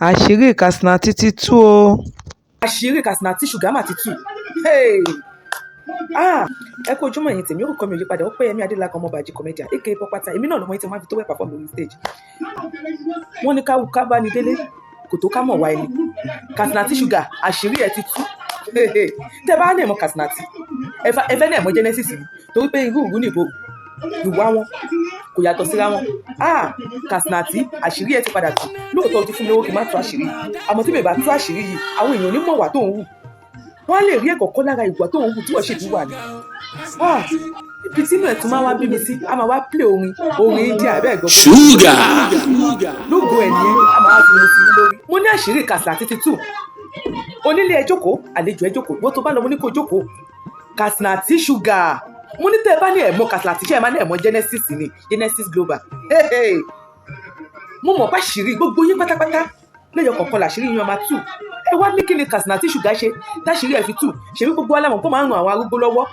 àṣírí Kasnaty ti tú o. àṣírí Kasnaty ṣùgbọ́n mà ti tú. Ẹ kú ojúmọ́ ẹ̀yin tèmi, orúkọ mi ò yí padà, Ọpẹ́yẹmí Adélakùn ọmọ Bàjí comedian aka Pọ́pátá. Èmi náà lọmọ yín tí wọ́n fi tó wẹ̀ pàpọ̀ lórí stage. Wọ́n ní ká bá ní délé kò tó ká mọ̀ wá ẹni. Kasnaty ṣùgbọ́n àṣírí ẹ̀ ti tú. Tẹ́ bá ní ẹ̀mọ́ Kasnaty ẹ fẹ́ ní ẹ̀mọ́ Genesis ni, torí pé irú ìwú nìbò ìwà wọn kò yàtọ̀ síra wọn. Kasnaty àṣírí ẹ̀ ti padà tú. Lóòótọ́ o ti fún mi lówó kí n má tú àṣírí yìí, àmọ́ tí mi bá tú àṣírí yìí àwọn èèyàn onímọ̀ wà tó ń wù, wọ́n á lè rí ẹ̀kọ́ kọ́ lára ìwà tó ń wù tí wọ́n ṣe ti wà ní. Ibi tí inú ẹ̀ tún máa wá bí mi sí, a máa wá play orin India bẹ́ẹ̀ gbọ́. ṣúgà lógo ẹ̀ nìyẹn, a máa wá fi mi sí lórí. Mo ní àṣírí Kasnaty ti tú. Onílé ẹ jókòó, àlejò ẹ jókòó, wọ́n tó bá lọ mo ní kó jókòó. Kasnaty ṣúgà. Mo ní tẹ́ ẹ bá ní ẹ̀mọ́ Kasnaty ṣe ẹ máa ní ẹ̀mọ́ Genesis ni, Genesis Global. Mo mọ̀ páṣírí gbogbo yín pátápátá lẹ́yọ̀ kọ̀ọ̀kan làṣírí yín máa tú. Ẹ wá ní kí ni Kasnaty ṣúgà ṣe táṣírí ẹ̀ fi tú. Ṣèbí gbogbo alámọ̀ kó máa ń ran àwọn arúgbó lọ́wọ́.